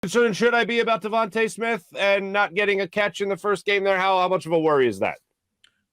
concerned should I be about Devonta Smith and not getting a catch in the first game there? How much of a worry is that?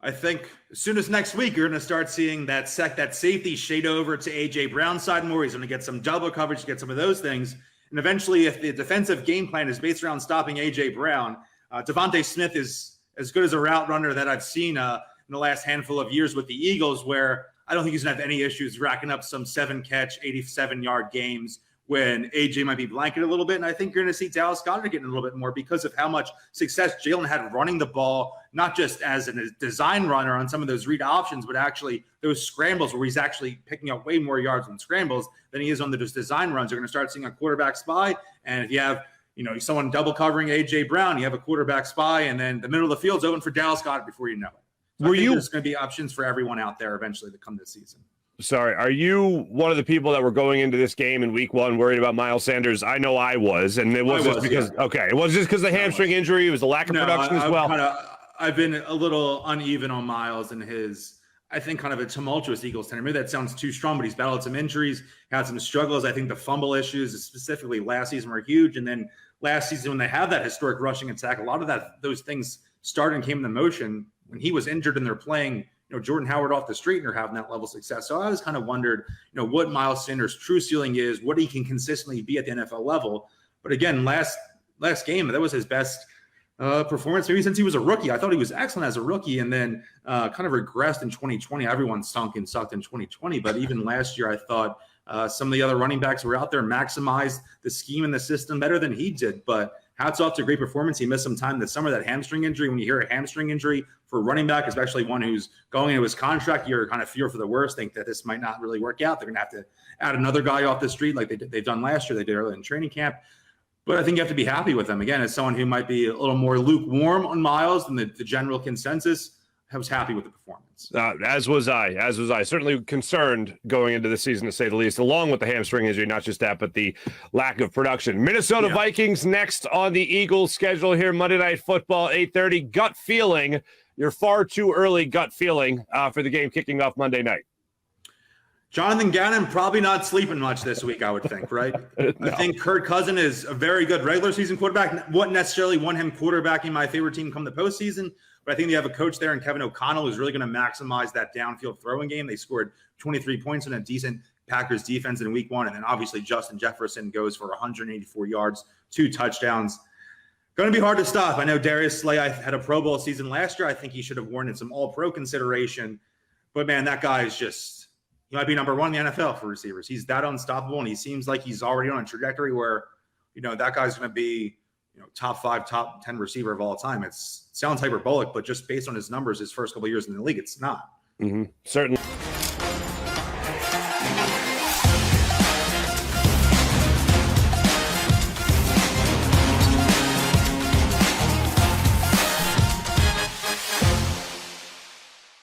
I think as soon as next week, you're going to start seeing that safety shade over to A.J. Brown's side more. He's going to get some double coverage, get some of those things. And eventually, if the defensive game plan is based around stopping A.J. Brown, Devonta Smith is as good as a route runner that I've seen in the last handful of years with the Eagles, where I don't think he's going to have any issues racking up some 7-catch, 87-yard games when AJ might be blanketed a little bit. And I think you're going to see Dallas Goedert getting a little bit more because of how much success Jalen had running the ball, not just as a design runner on some of those read options, but actually those scrambles where he's actually picking up way more yards on scrambles than he is on those design runs. You're going to start seeing a quarterback spy. And if you have, someone double covering AJ Brown, you have a quarterback spy, and then the middle of the field's open for Dallas Goedert before you know it. So there's going to be options for everyone out there eventually to come this season. Sorry, are you one of the people that were going into this game in week 1 worried about Miles Sanders? I know I was, and it was just because it was just because of the hamstring injury. It was a lack of production as well. I've been a little uneven on Miles and his, I think, kind of a tumultuous Eagles tenure. Maybe that sounds too strong, but he's battled some injuries, had some struggles. I think the fumble issues, specifically last season, were huge. And then last season, when they had that historic rushing attack, a lot of those things started and came into motion when he was injured and they're playing Jordan Howard off the street and they're having that level of success. So I always kind of wondered, what Miles Sanders' true ceiling is, what he can consistently be at the NFL level. But again, last game, that was his best performance maybe since he was a rookie. I thought he was excellent as a rookie and then kind of regressed in 2020. Everyone sucked in 2020. But even last year, I thought some of the other running backs were out there, maximized the scheme and the system better than he did. But hats off to a great performance. He missed some time this summer, that hamstring injury. When you hear a hamstring injury for a running back, especially one who's going into his contract, you're kind of fear for the worst, think that this might not really work out. They're going to have to add another guy off the street like they've done last year. They did early in training camp. But I think you have to be happy with them. Again, as someone who might be a little more lukewarm on Miles than the general consensus, I was happy with the performance. As was I. Certainly concerned going into the season, to say the least, along with the hamstring injury, not just that, but the lack of production. Minnesota Vikings next on the Eagles schedule here, Monday Night Football, 8:30. Gut feeling, your far too early gut feeling for the game kicking off Monday night. Jonathan Gannon probably not sleeping much this week, I would think, right? No. I think Kirk Cousins is a very good regular season quarterback. Wouldn't necessarily want him quarterbacking my favorite team come the postseason, but I think they have a coach there in Kevin O'Connell who's really going to maximize that downfield throwing game. They scored 23 points in a decent Packers defense in week 1, and then obviously Justin Jefferson goes for 184 yards, 2 touchdowns. Going to be hard to stop. I know Darius Slay had a Pro Bowl season last year. I think he should have warranted some All-Pro consideration, but man, that guy is just – he might be number 1 in the NFL for receivers. He's that unstoppable, and he seems like he's already on a trajectory where, that guy's going to be, top 5, top 10 receiver of all time. It sounds hyperbolic, but just based on his numbers, his first couple of years in the league, it's not. Certainly.